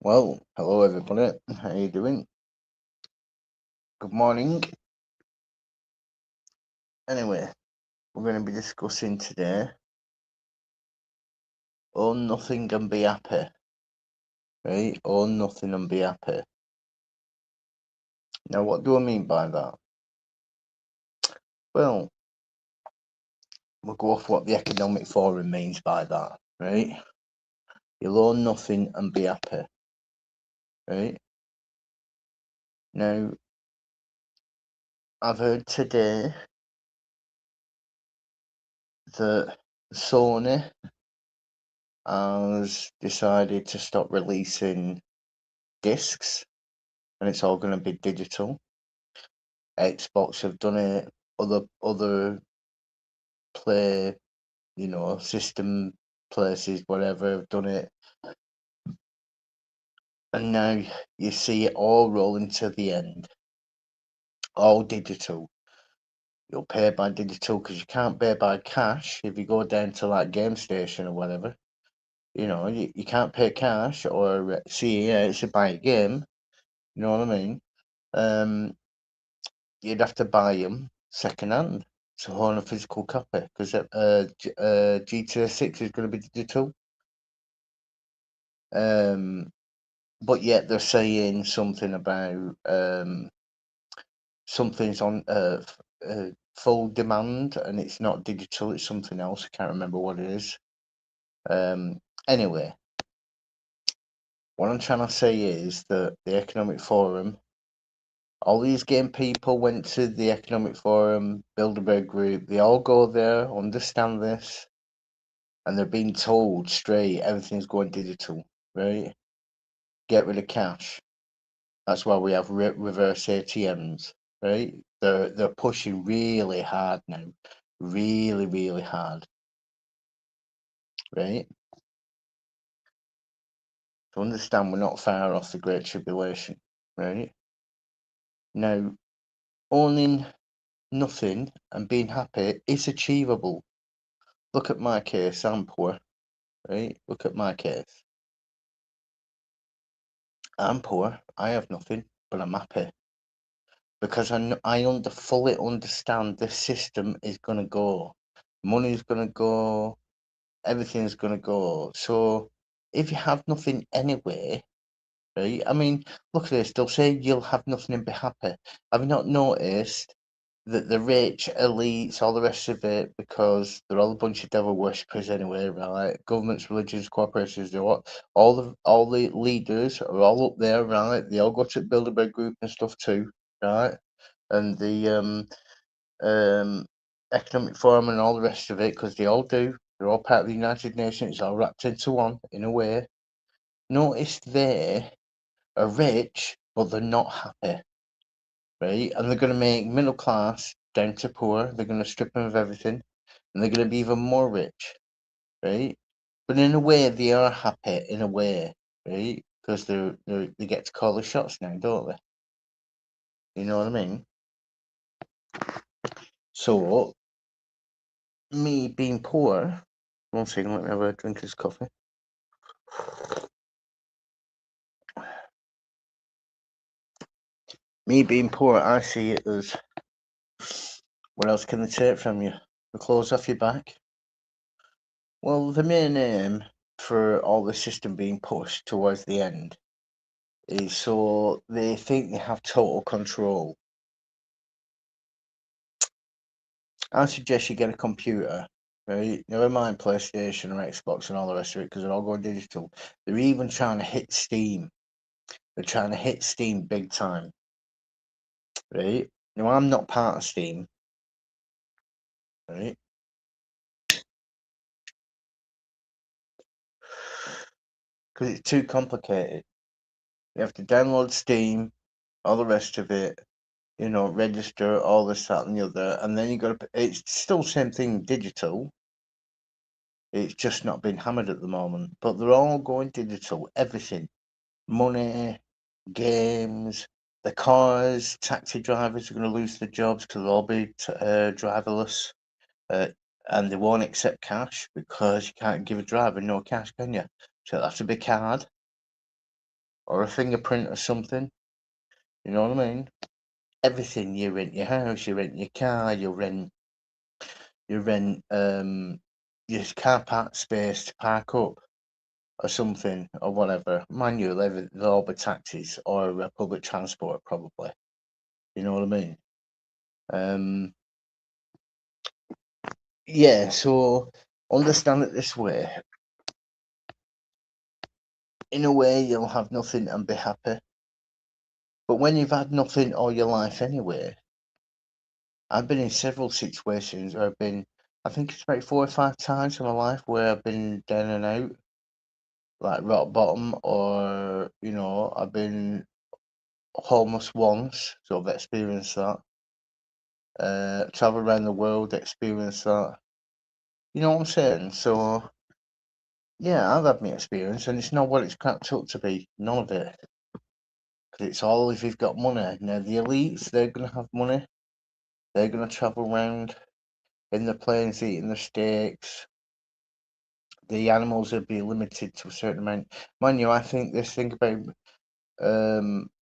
Well, hello everybody. How you doing? Good morning. Anyway, we're going to be discussing today own nothing and be happy. Right? Own nothing and be happy. Now, what do I mean by that? Well, we'll go off what the Economic Forum means by that. Right? You'll own nothing and be happy. Right? Now, I've heard today that Sony has decided to stop releasing discs and it's all going to be digital. Xbox have done it. Other play, system places, whatever, have done it, and now you see it all rolling to the end, all digital. You'll pay by digital because you can't pay by cash if you go down to like Game Station or whatever. You can't pay cash or CEA to buy a game. You know what I mean? You'd have to buy them second hand to own a physical copy because GTA 6 is going to be digital. But yet they're saying something about something's on full demand and it's not digital, it's something else. I can't remember what it is. Anyway, what I'm trying to say is that the Economic Forum, all these game people went to the Economic Forum, Bilderberg Group, they all go there, understand this, and they're being told straight everything's going digital, right? Get rid of cash. That's why we have reverse ATMs, right? They're pushing really hard now, really hard, right? To understand, we're not far off the Great Tribulation, right? Now, owning nothing and being happy is achievable. Look at my case, I'm poor, right? Look at my case. I'm poor, I have nothing, but I'm happy. Because I fully understand this system is going to go. Money's going to go, everything's going to go. So if you have nothing anyway, right? I mean, look at this. They'll say you'll have nothing and be happy. Have you not noticed that the rich elites, all the rest of it, because they're all a bunch of devil worshippers anyway, right? Governments, religions, corporations, they what? All the leaders are all up there, right? They all go to Bilderberg Group and stuff too, right? And the Economic Forum and all the rest of it, because they all do. They're all part of the United Nations. It's all wrapped into one, in a way. Notice they are rich, but they're not happy, right? And they're going to make middle class down to poor. They're going to strip them of everything, and they're going to be even more rich, right? But in a way, they are happy. In a way, right? Because they get to call the shots now, don't they? You know what I mean? So me being poor. One second, let me have a drink of this coffee. Me being poor, I see it as, what else can they take from you? The clothes off your back? Well, the main aim for all the system being pushed towards the end is so they think they have total control. I suggest you get a computer, right? Never mind PlayStation or Xbox and all the rest of it, because they're all going digital. They're even trying to hit Steam. They're trying to hit Steam big time, right? Now, I'm not part of Steam, right? Because it's too complicated. You have to download Steam, all the rest of it, register, all this, that, and the other, and then you got to. It's still same thing, digital. It's just not been hammered at the moment, but they're all going digital. Everything, money, games, the cars, taxi drivers are going to lose their jobs because they'll all be driverless, and they won't accept cash because you can't give a driver no cash, can you? So that's a big card. or a fingerprint or something. You know what I mean? Everything, you rent your house, you rent your car, you rent your car park space to park up or something or whatever. Mind you, they'll all be taxis or public transport probably. You know what I mean? Yeah, so understand it this way. In a way, you'll have nothing and be happy. But when you've had nothing all your life anyway, I've been in several situations where I think it's about 4 or 5 times in my life where I've been down and out, like rock bottom, or, I've been homeless once, so I've experienced that. Travel around the world, experienced that. You know what I'm saying? So, yeah, I've had my experience, and it's not what it's cracked up to be. None of it. Because it's all if you've got money. Now, the elites, they're going to have money. They're going to travel around in the planes eating the steaks. The animals will be limited to a certain amount. Mind you, I think this thing about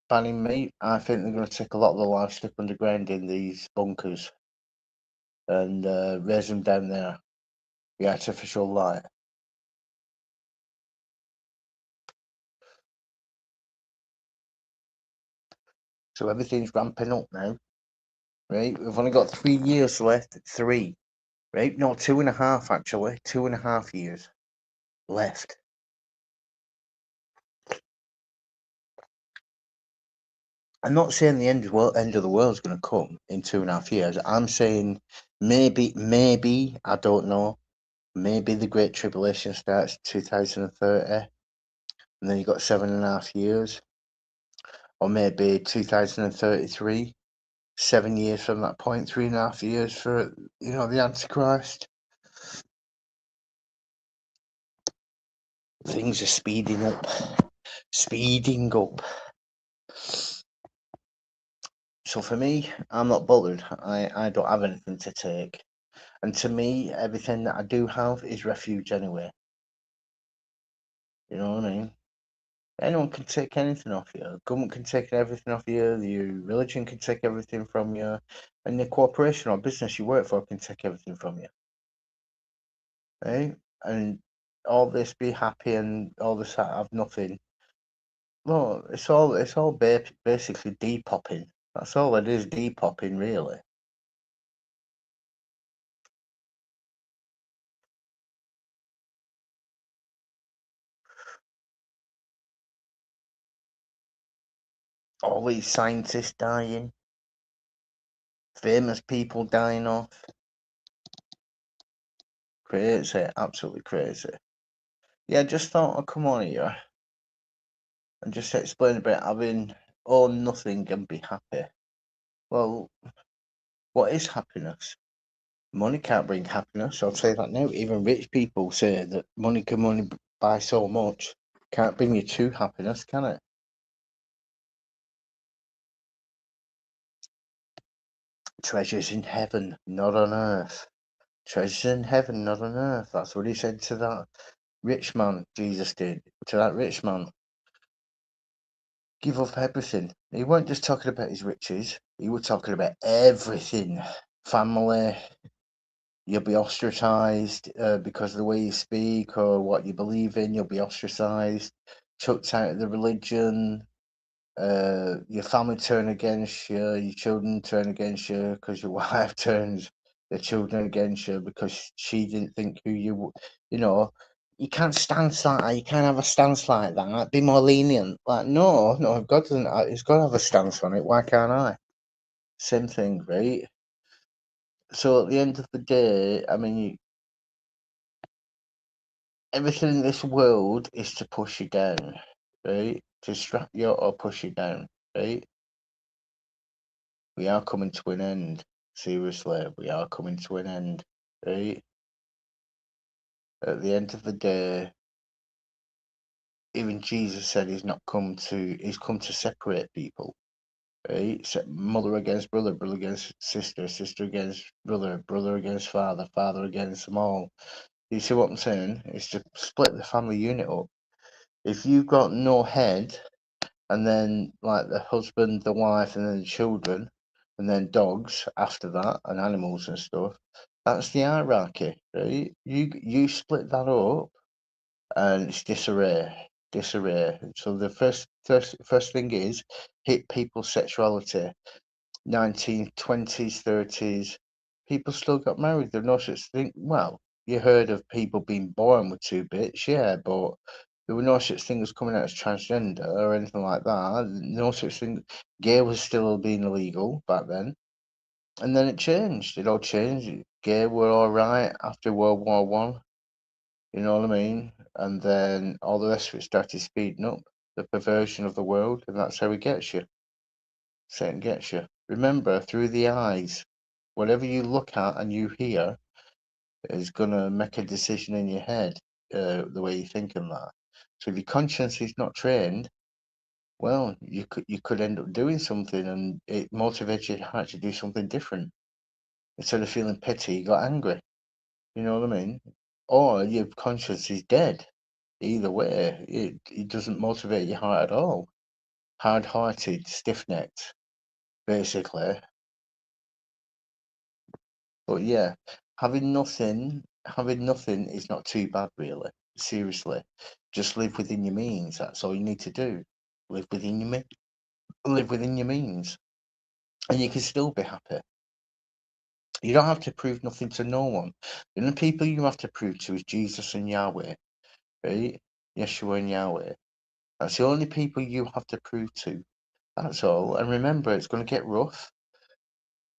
banning meat, I think they're going to take a lot of the livestock underground in these bunkers and raise them down there, the artificial light. So everything's ramping up now, right? We've only got 3 years left. 3, right? No, 2.5 actually. 2.5 years left. I'm not saying the end of the world is going to come in 2.5 years. I'm saying maybe, I don't know, maybe the Great Tribulation starts 2030, and then you've got 7.5 years, or maybe 2033, 7 years from that point, 3.5 years for, the Antichrist. Things are speeding up. So for me, I'm not bothered. I don't have anything to take. And to me, everything that I do have is refuge anyway. You know what I mean? Anyone can take anything off you. The government can take everything off you. The religion can take everything from you. And the corporation or business you work for can take everything from you. Right? And all this be happy and all this have nothing. Well, it's all basically depopping. That's all it is, depopping, really. All these scientists dying, famous people dying off. Crazy, absolutely crazy. Yeah, I just thought I'd come on here and just explain about having nothing and be happy. Well, what is happiness? Money can't bring happiness. I'll say that now. Even rich people say that money can only buy so much. Can't bring you true happiness, can it? Treasures in heaven, not on earth. Treasures in heaven, not on earth. That's what he said to that rich man. Jesus did to that rich man. Give up everything. He weren't just talking about his riches. He was talking about everything. Family. You'll be ostracized because of the way you speak or what you believe in. You'll be ostracized, chucked out of the religion. Your family turn against you. Your children turn against you because your wife turns the children against you because she didn't think who you. You know, you can't stance like that. You can't have a stance like that. Be more lenient. Like no, God doesn't. He's got to have a stance on it. Why can't I? Same thing, right? So at the end of the day, I mean, everything in this world is to push you down, right? To strap you or push you down, right? We are coming to an end. Seriously, we are coming to an end, right? At the end of the day, even Jesus said he's come to separate people, right? Mother against brother, brother against sister, sister against brother, brother against father, father against them all. You see what I'm saying? It's to split the family unit up. If you've got no head, and then like the husband, the wife, and then the children, and then dogs after that, and animals and stuff. That's the hierarchy, right? You split that up, and it's disarray, disarray. So the first thing is hit people's sexuality. 1920s, 30s, people still got married. There was no such thing. Well, you heard of people being born with two bits, yeah, but there were no such thing as coming out as transgender or anything like that. No such thing. Gay was still being illegal back then, and then it changed. It all changed. Gay were all right after World War One. You know what I mean? And then all the rest of it started speeding up. The perversion of the world, and that's how it gets you. Satan gets you. Remember, through the eyes, whatever you look at and you hear is going to make a decision in your head, the way you think and that. So if your conscience is not trained, well, you could end up doing something, and it motivates your heart to do something different. Instead of feeling pity, you got angry. You know what I mean? Or your conscience is dead. Either way, it doesn't motivate your heart at all. Hard-hearted, stiff-necked, basically. But yeah, having nothing is not too bad, really. Seriously, just live within your means. That's all you need to do. Live within your live within your means, and you can still be happy. You don't have to prove nothing to no one. The only people you have to prove to is Jesus and Yahweh, right? Yeshua and Yahweh. That's the only people you have to prove to. That's all. And remember, it's going to get rough,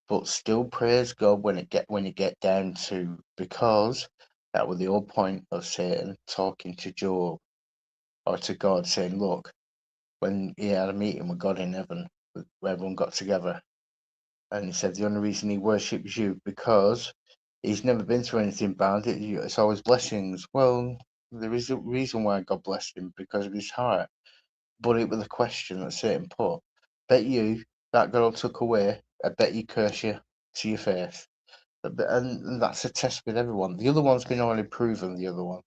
but still praise God when you get down to, because that was the whole point of Satan talking to Job, or to God, saying, look, when he had a meeting with God in heaven, where everyone got together, and he said the only reason he worships you because he's never been through anything bad. It's always blessings. Well, there is a reason why God blessed him, because of his heart. But it was a question that Satan put. Bet you that girl took away. I bet you curse you to your face. And that's a test with everyone. The other one's been already proven. The other one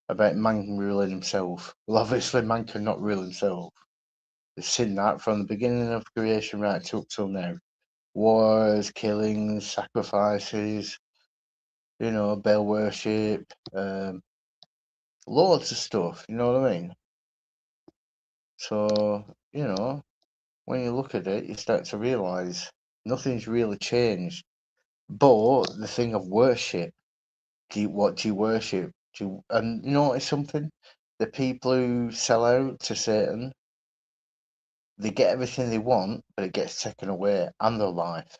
about man ruling himself. Well, obviously, man cannot rule himself. They've seen that from the beginning of creation right up till now. Wars, killings, sacrifices, Baal worship, loads of stuff. You know what I mean? So, when you look at it, you start to realise nothing's really changed. But the thing of worship, what do you worship? And you notice something? The people who sell out to Satan, they get everything they want, but it gets taken away, and their life.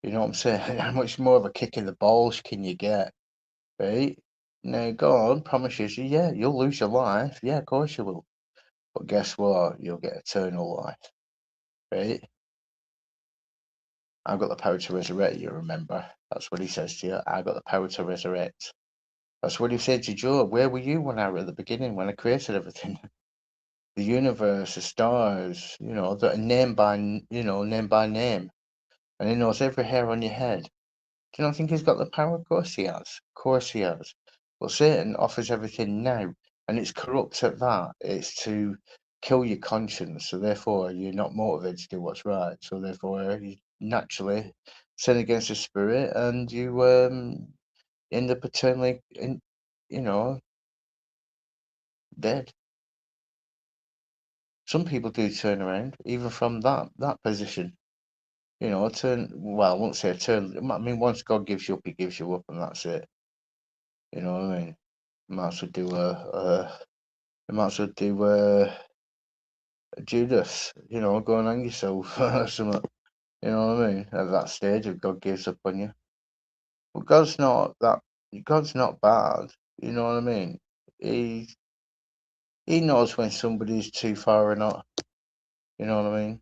You know what I'm saying? How much more of a kick in the balls can you get, right? Now, God promises you, yeah, you'll lose your life. Yeah, of course you will. But guess what? You'll get eternal life, right? I've got the power to resurrect you, remember? That's what he says to you. I've got the power to resurrect. That's what he said to Job. Where were you when I were at the beginning, when I created everything? The universe, the stars, that are name by name. And he knows every hair on your head. Do you not think he's got the power? Of course he has. Of course he has. But Satan offers everything now, and it's corrupt at that. It's to kill your conscience, so therefore you're not motivated to do what's right. So therefore you naturally sin against the spirit, and you end up eternally, you know, dead. Some people do turn around, even from that position. Well, I won't say turn. I mean, once God gives you up, He gives you up, and that's it. You know what I mean? Might as well do you might as well do Judas. Go and hang yourself or something. You know what I mean? At that stage, if God gives up on you, but God's not that. God's not bad. You know what I mean? He He knows when somebody's too far or not. You know what I mean?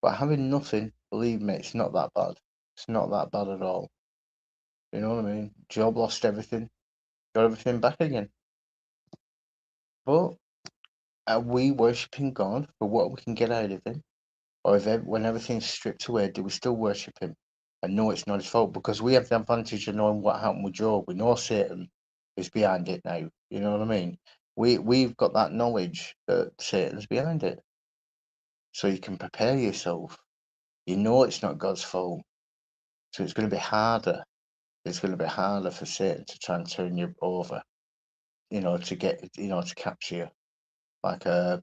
But having nothing, believe me, it's not that bad. It's not that bad at all. You know what I mean? Job lost everything, got everything back again. But are we worshipping God for what we can get out of Him? Or when everything's stripped away, do we still worship Him? And know it's not His fault, because we have the advantage of knowing what happened with Job. We know Satan is behind it now. You know what I mean? We've got that knowledge that Satan's behind it, so you can prepare yourself. You know it's not God's fault, so it's going to be harder. It's going to be harder for Satan to try and turn you over, to get, to capture you, like a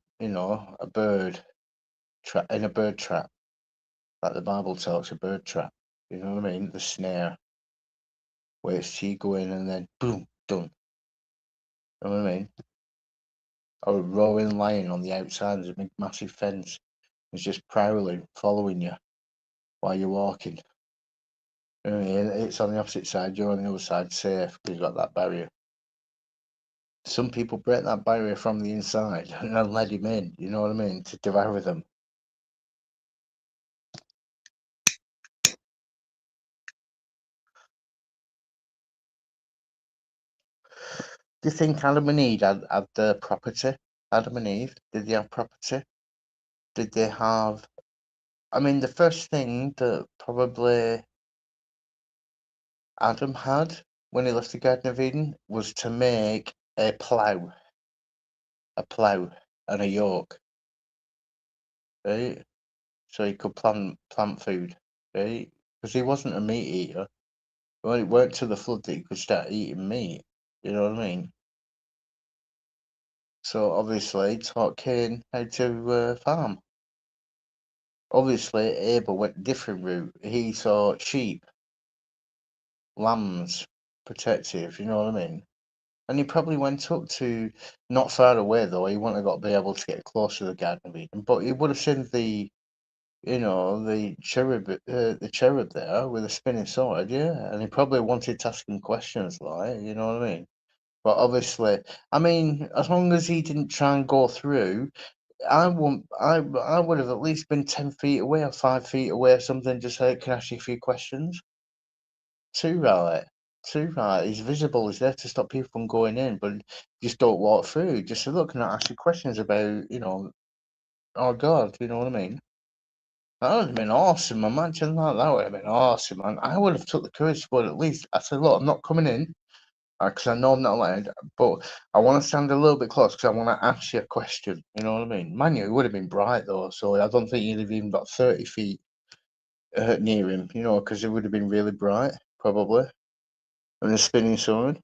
bird trap in a bird trap, like the Bible talks, a bird trap. You know what I mean? The snare, where it's you go in and then boom, done. You know what I mean? Or a roaring lion on the outside, there's a big massive fence. It's just prowling, following you while you're walking. You know what I mean? It's on the opposite side, you're on the other side, safe, because you've got that barrier. Some people break that barrier from the inside and then let him in, you know what I mean, to devour them. Do you think Adam and Eve had the property? Adam and Eve, did they have property? Did they have? I mean, the first thing that probably Adam had when he left the Garden of Eden was to make a plough and a yoke, right? So he could plant food, right? Because he wasn't a meat eater. Well, it weren't till the flood that he could start eating meat. You know what I mean? So obviously, he taught Cain how to farm. Obviously, Abel went a different route. He saw sheep, lambs, protective. You know what I mean? And he probably went up to not far away though. He wouldn't have got to be able to get close to the Garden of Eden, but he would have seen the cherub there with a spinning sword, yeah. And he probably wanted to ask him questions, like, you know what I mean? But obviously, I mean, as long as he didn't try and go through, I would have at least been 10 feet away or 5 feet away or something. Just say, can I ask you a few questions? Too right, too right. He's visible. He's there to stop people from going in, but just don't walk through. Just say, look, can I ask you questions about, our God? You know what I mean? That would have been awesome. Imagine that. That would have been awesome, man. I would have took the courage, but at least I said, look, I'm not coming in because I know I'm not allowed, but I want to stand a little bit close because I want to ask you a question. You know what I mean? Mind you, it would have been bright though, so I don't think you'd have even got 30 feet near him, because it would have been really bright, probably. And a spinning sword.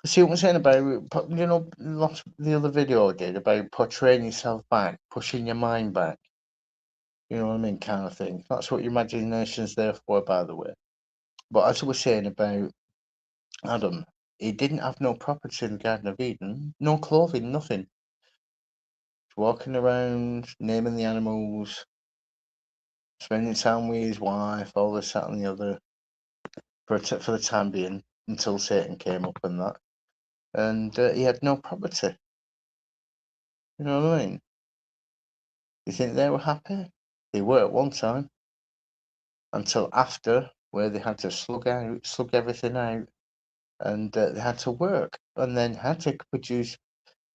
See what I'm saying about, the other video I did about portraying yourself back, pushing your mind back. You know what I mean? Kind of thing. That's what your imagination's there for, by the way. But as I was saying about Adam, he didn't have no property in the Garden of Eden, no clothing, nothing. Walking around, naming the animals, spending time with his wife, all this, that, and the other, for the time being, until Satan came up and that. And he had no property. You know what I mean? You think they were happy? They were at one time, until after, where they had to slug everything out, and they had to work, and then had to produce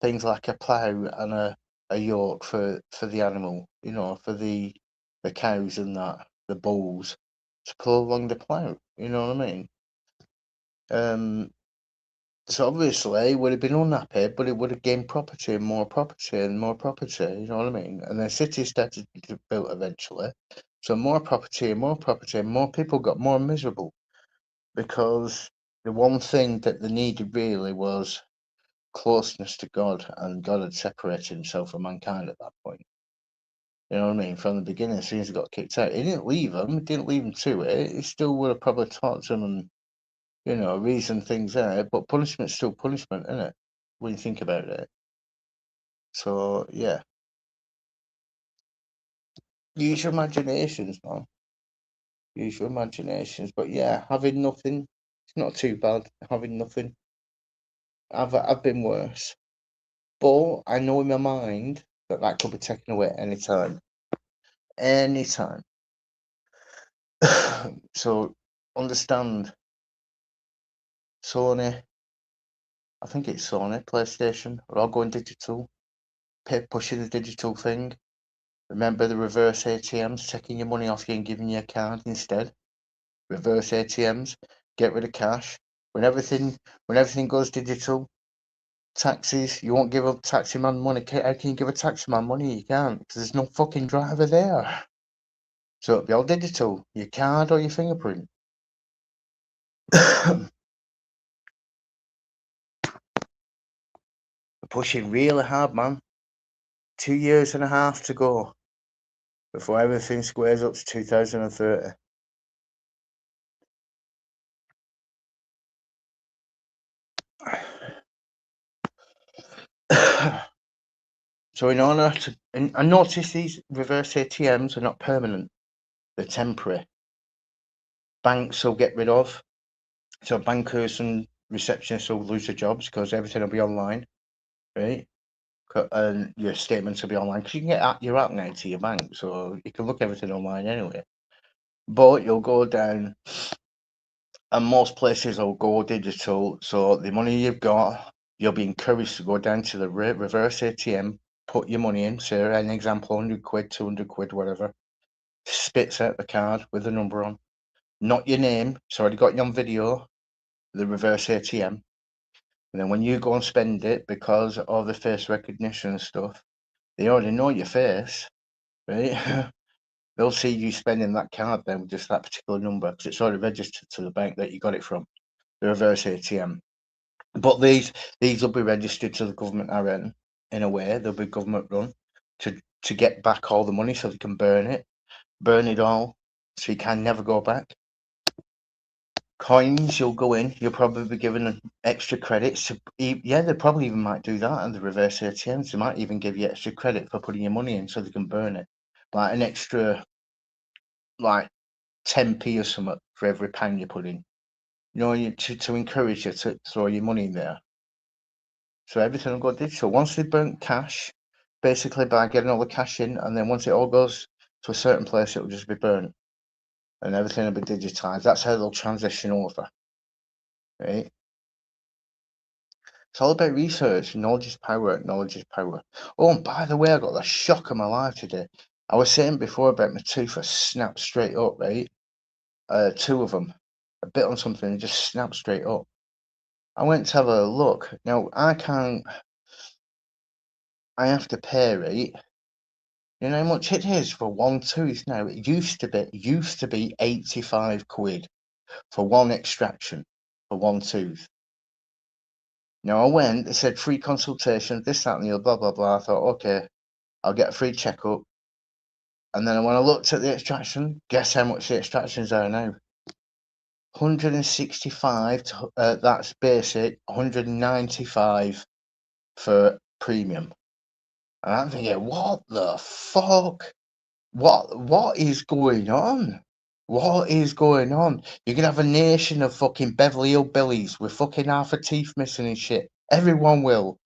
things like a plough and a yoke for the animal, for the cows and that, the bulls, to pull along the plough. You know what I mean? So obviously, it would have been unhappy, but it would have gained property and more property and more property. You know what I mean? And then cities started to be built eventually. So more property and more property, and more people got more miserable because the one thing that they needed really was closeness to God, and God had separated himself from mankind at that point. You know what I mean? From the beginning, as soon as he got kicked out, he didn't leave them. He didn't leave them to it. He still would have probably taught them and reason things out. But punishment's still punishment, isn't it? When you think about it. So yeah, use your imaginations, man. Use your imaginations. But yeah, having nothing, it's not too bad. Having nothing, I've been worse. But I know in my mind that could be taken away anytime. Anytime. So understand, Sony, I think it's Sony, PlayStation, are all going digital, pushing the digital thing. Remember the reverse ATMs, taking your money off you and giving you a card instead. Reverse ATMs, get rid of cash. When everything goes digital, taxis. You won't give a taxi man money. How can you give a taxi man money? You can't, because there's no fucking driver there. So it'll be all digital. Your card or your fingerprint. We're pushing really hard, man. 2.5 years to go before everything squares up to 2030. So in order to, I notice these reverse ATMs are not permanent; they're temporary. Banks will get rid of, so bankers and receptionists will lose their jobs because everything will be online, right? And your statements will be online because you can get your app now to your bank, so you can look everything online anyway. But you'll go down, and most places will go digital. So the money you've got, you'll be encouraged to go down to the reverse ATM, put your money in. Say an example, 100 quid, 200 quid, whatever. Spits out the card with the number on, not your name. It's already got you on video. The reverse ATM. And then when you go and spend it, because of the face recognition and stuff, they already know your face, right? They'll see you spending that card then with just that particular number because it's already registered to the bank that you got it from, the reverse ATM. But these will be registered to the government RN in a way. They'll be government run to get back all the money so they can burn it all, so you can never go back. Coins, you'll go in, you'll probably be given extra credits to, they probably even might do that in the reverse ATMs. They might even give you extra credit for putting your money in so they can burn it, like an extra, like 10p or something for every pound you put in. You know, to encourage you to throw your money in there. So everything will go digital. Once they burnt cash, basically by getting all the cash in, and then once it all goes to a certain place, it will just be burnt, and everything will be digitized. That's how they'll transition over, right? It's all about research. Knowledge is power. Knowledge is power. Oh, and by the way, I got the shock of my life today. I was saying before about my tooth was snapped straight up, right? Two of them. A bit on something and just snapped straight up. I went to have a look. Now, I have to pay, right? You know how much it is for one tooth now? It used to be 85 quid for one extraction for one tooth. Now I went, they said free consultation, this, that, and the other, blah, blah, blah. I thought, okay, I'll get a free checkup. And then when I looked at the extraction, guess how much the extractions are now? 165, that's basic, 195 for premium. And I'm thinking, what the fuck? What is going on? What is going on? You're gonna have a nation of fucking Beverly Hillbillies with fucking half a teeth missing and shit. Everyone will,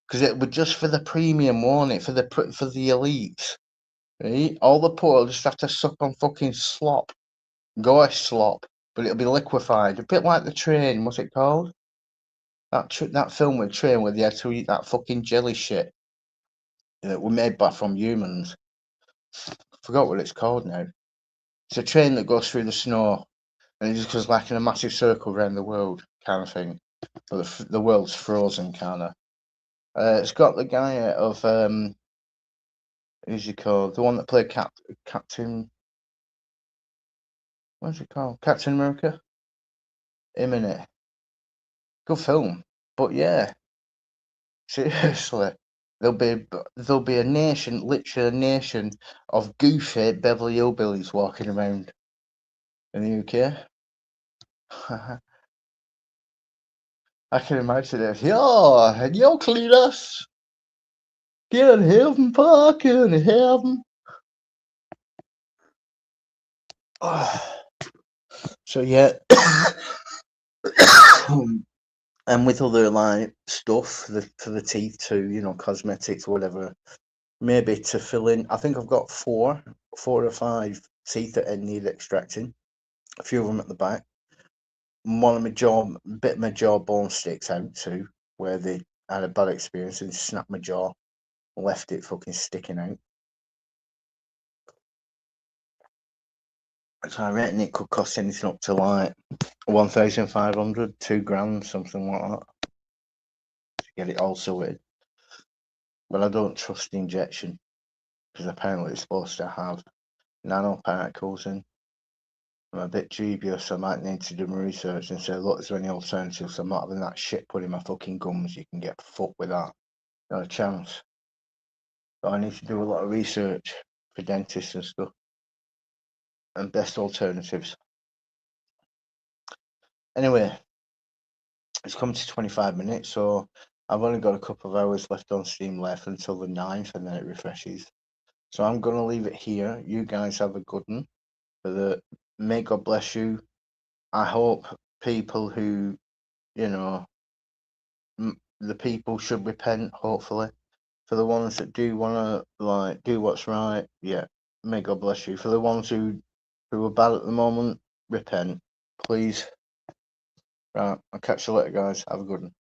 because it would just for the premium, won't it? For the elites, right? All the poor will just have to suck on fucking slop, gosh slop, but it'll be liquefied, a bit like the train. What's it called? That film with train where they had to eat that fucking jelly shit that were made from humans. Forgot what it's called now. It's a train that goes through the snow and it just goes like in a massive circle around the world, kind of thing. But the world's frozen, kind of. It's got the guy out of who's he called? The one that played Captain. What's it called? Captain America. Him in it. Good film, but yeah, seriously, there'll be a nation, literally a nation of goofy Beverly Hillbillies walking around in the UK. I can imagine it. Yeah, and you'll clean us. Get in heaven, Park in heaven. So yeah, and with other like stuff for the teeth too, you know, cosmetics, whatever. Maybe to fill in. I think I've got four or five teeth that need extracting. A few of them at the back. One of my bit of my jawbone sticks out too, where they had a bad experience and snapped my jaw, left it fucking sticking out. So I reckon it could cost anything up to like 1,500, £2,000, something like that, get it all sorted. But I don't trust the injection because apparently it's supposed to have nanoparticles in. I'm a bit dubious. I might need to do my research and say, look, is there any alternatives? I'm not having that shit put in my fucking gums. You can get fucked with that. Not a chance. But I need to do a lot of research for dentists and stuff. And best alternatives. Anyway, it's come to 25 minutes, so I've only got a couple of hours left on Steam left until the 9th, and then it refreshes. So I'm going to leave it here. You guys have a good one. May God bless you. I hope people who, the people should repent, hopefully. For the ones that do want to, do what's right, yeah, may God bless you. For the ones who are bad at the moment, repent, please. Right, I'll catch you later, guys. Have a good one.